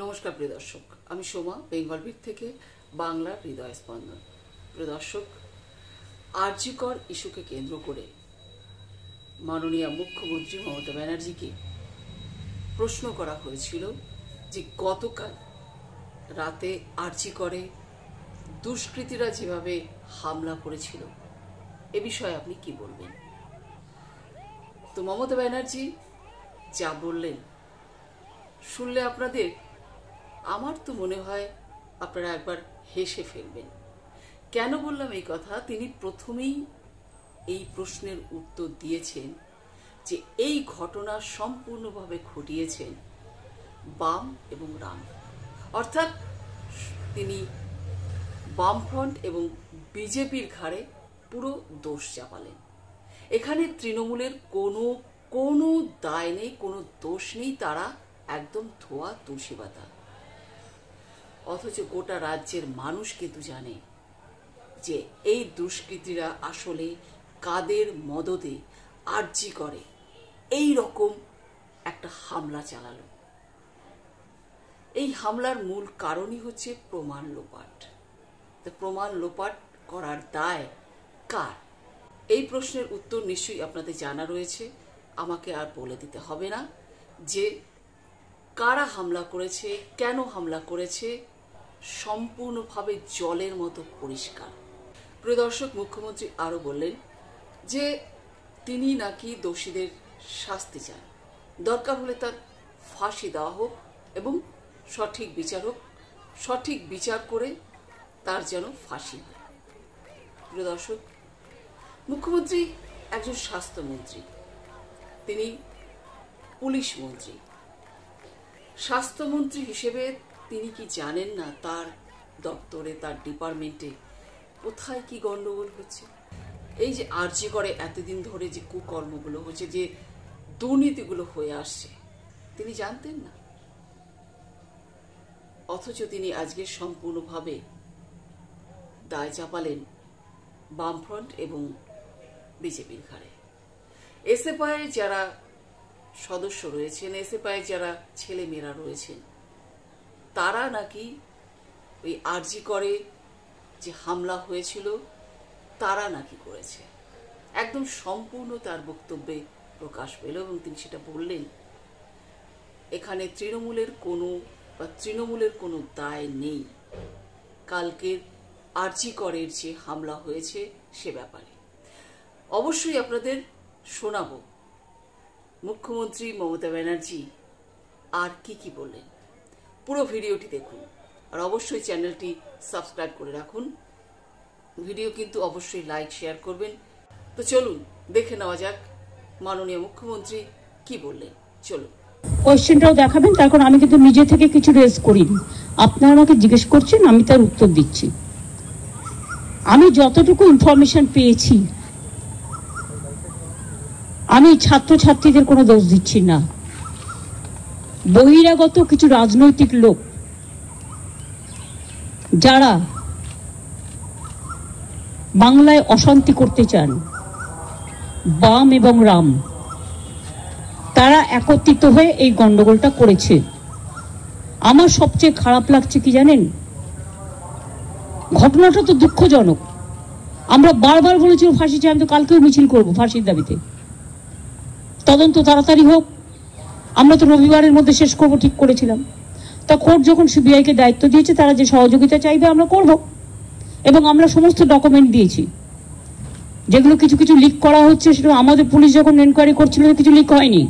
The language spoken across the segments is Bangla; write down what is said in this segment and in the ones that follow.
নমস্কার প্রিয় দর্শক, আমি সোমা বেঙ্গল বিট থেকে বাংলার হৃদয় স্পন্দন। প্রিয় দর্শক, আরজি কর ইস্যুকে কেন্দ্র করে মাননীয় মুখ্যমন্ত্রী মমতা ব্যানার্জিকে প্রশ্ন করা হয়েছিল যে গতকাল রাতে আরজি করে দুষ্কৃতীরা যেভাবে হামলা করেছিল এ বিষয়ে আপনি কি বলবেন। তো মমতা ব্যানার্জি যা বললেন শুনলে আপনাদের, আমার তো মনে হয় আপনারা একবার হেসে ফেলবেন। কেন বললাম এই কথা? তিনি প্রথমেই এই প্রশ্নের উত্তর দিয়েছেন যে এই ঘটনা সম্পূর্ণভাবে ঘটিয়েছেন বাম এবং রাম, অর্থাৎ তিনি বামফ্রন্ট এবং বিজেপির ঘাড়ে পুরো দোষ চাপালেন। এখানে তৃণমূলের কোনো দায় নেই, কোনো দোষ নেই, তারা একদম ধোয়া তুলসী পাতা। অথচ গোটা রাজ্যের মানুষ কিন্তু জানে যে এই দুষ্কৃতীরা আসলে কাদের মদদে আরজি করে এই রকম একটা হামলা চালালো। এই হামলার মূল কারণই হচ্ছে প্রমাণ লোপাট। প্রমাণ লোপাট করার দায় কার? এই প্রশ্নের উত্তর নিশ্চয়ই আপনাদের জানা রয়েছে, আমাকে আর বলে দিতে হবে না যে কারা হামলা করেছে, কেন হামলা করেছে, সম্পূর্ণভাবে জলের মতো পরিষ্কার। প্রিয় দর্শক, মুখ্যমন্ত্রী আরো বললেন যে তিনি নাকি দোষীদের শাস্তি চান, দরকার হলে তার ফাঁসি দেওয়া হোক এবং সঠিক বিচার হোক, সঠিক বিচার করে তার যেন ফাঁসি হয়। প্রিয় দর্শক, মুখ্যমন্ত্রী একজন স্বাস্থ্যমন্ত্রী, তিনি পুলিশ মন্ত্রী। স্বাস্থ্যমন্ত্রী হিসেবে তিনি কি জানেন না তার দপ্তরে, তার ডিপার্টমেন্টে কোথায় কি গন্ডগোল হচ্ছে? এই যে আরজি করে এতদিন ধরে যে কুকর্মগুলো হচ্ছে, যে দুর্নীতিগুলো হয়ে আসছে, তিনি জানতেন না। অথচ তিনি আজকে সম্পূর্ণভাবে দায় চাপালেন বামফ্রন্ট এবং বিজেপির ঘাড়ে। এসএফআই যারা সদস্য রয়েছেন, এসএফআই যারা ছেলে মেয়েরা রয়েছেন, তারা নাকি ওই আরজি করে যে হামলা হয়েছিল তারা নাকি করেছে। একদম সম্পূর্ণ তার বক্তব্যে প্রকাশ পেল এবং তিনি সেটা বললেন এখানে তৃণমূলের কোনো দায় নেই কালকের আরজি করের যে হামলা হয়েছে সে ব্যাপারে। অবশ্যই আপনাদের শোনাবো মুখ্যমন্ত্রী মমতা ব্যানার্জি আর কি বললেন। পুরো ভিডিওটি দেখুন আর অবশ্যই চ্যানেলটি সাবস্ক্রাইব করে রাখুন। ভিডিও কিন্তু অবশ্যই লাইক শেয়ার করবেন। তো চলুন দেখে নেওয়া যাক মাননীয় মুখ্যমন্ত্রী কি বললেন। চলুন। কোয়েশ্চেনটাও দেখাবেন, তার কারণ আমি কিন্তু নিজে থেকে কিছু রেজ করিনি, আপনারা আমাকে জিজ্ঞেস করছেন, আমি তার উত্তর দিচ্ছি। আমি যতটুকু ইনফরমেশন পেয়েছি, আমি ছাত্রছাত্রীদের কোনো দোষ দিচ্ছি না। বহিরাগত কিছু রাজনৈতিক লোক যারা বাংলায় অশান্তি করতে চান, বাম এবং রাম, তারা একত্রিত হয়ে এই গন্ডগোলটা করেছে। আমার সবচেয়ে খারাপ লাগছে কি জানেন, ঘটনাটা তো দুঃখজনক। আমরা বারবার বলেছি ফাঁসি চাই, আমি তো কালকেও মিছিল করবো ফাঁসির দাবিতে। তদন্ত তাড়াতাড়ি হোক, আমরা তো রবিবারের মধ্যে শেষ করবো ঠিক করেছিলাম। তা কোর্ট যখন সিবিআইকে দায়িত্ব দিয়েছে, তারা যে সহযোগিতা চাইবে আমরা করব এবং আমরা সমস্ত ডকুমেন্ট দিয়েছি। যেগুলো কিছু লিক করা হচ্ছে, সেটা আমাদের পুলিশ যখন এনকোয়ারি করছিল কিছু লিক হয়নি,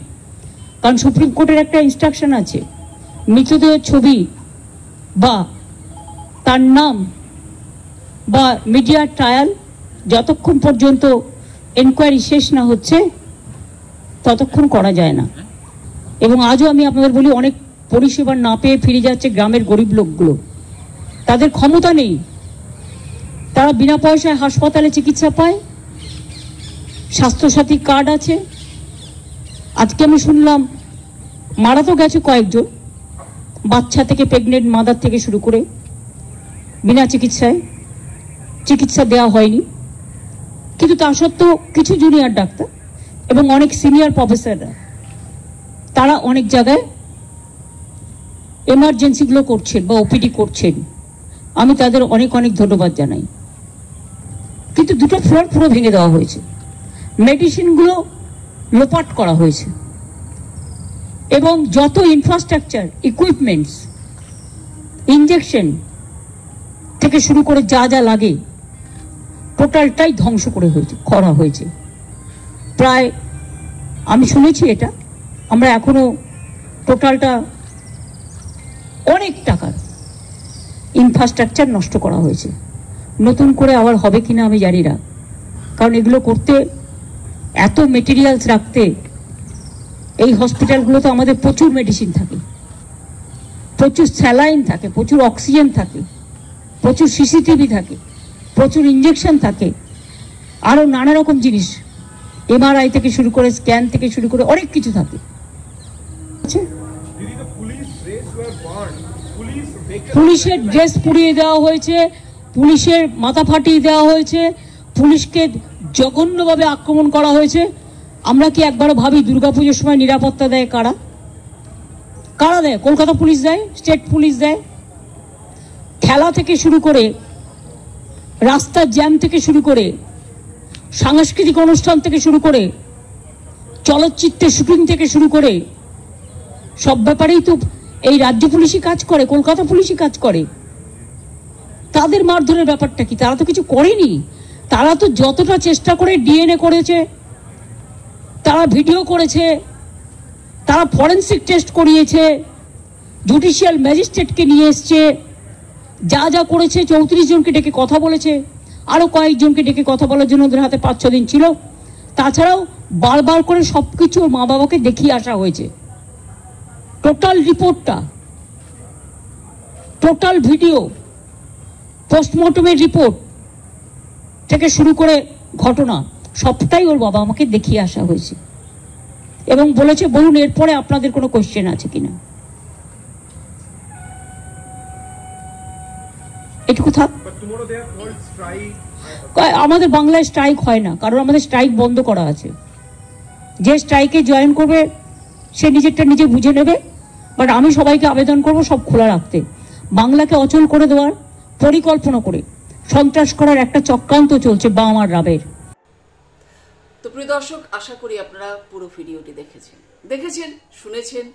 কারণ সুপ্রিম কোর্টের একটা ইনস্ট্রাকশন আছে, মৃতদেহের ছবি বা তার নাম বা মিডিয়া ট্রায়াল যতক্ষণ পর্যন্ত এনকোয়ারি শেষ না হচ্ছে ততক্ষণ করা যায় না। এবং আজও আমি আপনাদের বলি, অনেক পরিষেবা না পেয়ে ফিরে যাচ্ছে গ্রামের গরিব লোকগুলো। তাদের ক্ষমতা নেই, তারা বিনা পয়সায় হাসপাতালে চিকিৎসা পায়, স্বাস্থ্যসাথী কার্ড আছে। আজকে আমি শুনলাম মারা তো গেছে কয়েকজন, বাচ্চা থেকে প্রেগনেন্ট মাদার থেকে শুরু করে বিনা চিকিৎসা দেওয়া হয়নি। কিন্তু তা সত্ত্বেও কিছু জুনিয়র ডাক্তার এবং অনেক সিনিয়র প্রফেসররা তারা অনেক জায়গায় এমার্জেন্সিগুলো করছেন বা ওপিডি করছেন, আমি তাদের অনেক অনেক ধন্যবাদ জানাই। কিন্তু দুটো ফ্লোর পুরো ভেঙে দেওয়া হয়েছে, মেডিসিনগুলো লোপাট করা হয়েছে, এবং যত ইনফ্রাস্ট্রাকচার, ইকুইপমেন্টস, ইঞ্জেকশন থেকে শুরু করে যা যা লাগে টোটালটাই ধ্বংস করা হয়েছে। প্রায় আমি শুনেছি এটা, আমরা এখনো টোটালটা অনেক টাকার ইনফ্রাস্ট্রাকচার নষ্ট করা হয়েছে। নতুন করে আবার হবে কিনা আমি জানি না, কারণ এগুলো করতে, এত মেটেরিয়ালস রাখতে, এই হসপিটালগুলোতে আমাদের প্রচুর মেডিসিন থাকে, প্রচুর স্যালাইন থাকে, প্রচুর অক্সিজেন থাকে, প্রচুর সিসিটিভি থাকে, প্রচুর ইঞ্জেকশন থাকে, আরও নানা রকম জিনিস, এমআরআই থেকে শুরু করে স্ক্যান থেকে শুরু করে অনেক কিছু থাকে। পুলিশের ড্রেস পুড়িয়ে দেওয়া হয়েছে, পুলিশের মাথা ফাটিয়ে দেওয়া হয়েছে, পুলিশকে জঘন্যভাবে আক্রমণ করা হয়েছে। আমরা কি একবারও ভাবি দুর্গাপুজোর সময় নিরাপত্তা দেয় কারা? কারা দেয়? কলকাতা পুলিশ দেয়, স্টেট পুলিশ দেয়। খেলা থেকে শুরু করে, রাস্তার জ্যাম থেকে শুরু করে, সাংস্কৃতিক অনুষ্ঠান থেকে শুরু করে, চলচ্চিত্রের শুটিং থেকে শুরু করে, সব ব্যাপারেই তো এই রাজ্য পুলিশই কাজ করে, কলকাতা পুলিশই কাজ করে। তাদের মারধরের ব্যাপারটা কি? তারা তো কিছু করেনি। তারা তো যতটা চেষ্টা করে ডিএনএ করেছে, তারা ভিডিও করেছে, তারা ফরেন্সিক টেস্ট করিয়েছে, জুডিশিয়াল ম্যাজিস্ট্রেটকে নিয়ে এসছে, যা যা করেছে, 34 জনকে ডেকে কথা বলেছে, আরও কয়েকজনকে ডেকে কথা বলার জন্য ওদের হাতে 5-6 দিন ছিল। তাছাড়াও বারবার করে সব কিছু ওর মা বাবাকে দেখিয়ে আসা হয়েছে। টোটাল রিপোর্টটা, টোটাল ভিডিও, পোস্টমর্টমের রিপোর্ট থেকে শুরু করে ঘটনা সবটাই ওর বাবা আমাকে দেখিয়ে আসা হয়েছে, এবং বলেছে বলুন এরপরে আপনাদের কোনো কোয়েশ্চেন আছে কিনা। এটুকু থাক। আমাদের বাংলায় স্ট্রাইক হয় না, কারণ আমাদের স্ট্রাইক বন্ধ করা আছে। যে স্ট্রাইকে জয়েন করবে সে নিজেরটা নিজে বুঝে নেবে, বাট আমি সবাইকে আবেদন করব সব খোলা রাখতে। বাংলাকে অচল করে দেওয়ার পরিকল্পনা করে সন্ত্রাস করার একটা চক্রান্ত চলছে বাম আর রাবের। তো প্রিয় দর্শক, আশা করি আপনারা পুরো ভিডিওটি দেখেছেন, শুনেছেন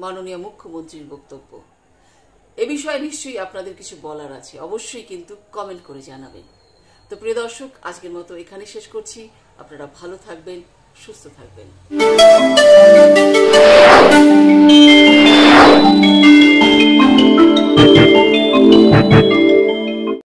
মাননীয় মুখ্যমন্ত্রীর বক্তব্য। এ বিষয়ে নিশ্চয়ই আপনাদের কিছু বলার আছে, অবশ্যই কিন্তু কমেন্ট করে জানাবেন। তো প্রিয় দর্শক, আজকের মতো এখানে শেষ করছি। আপনারা ভালো থাকবেন, সুস্থ থাকবেন।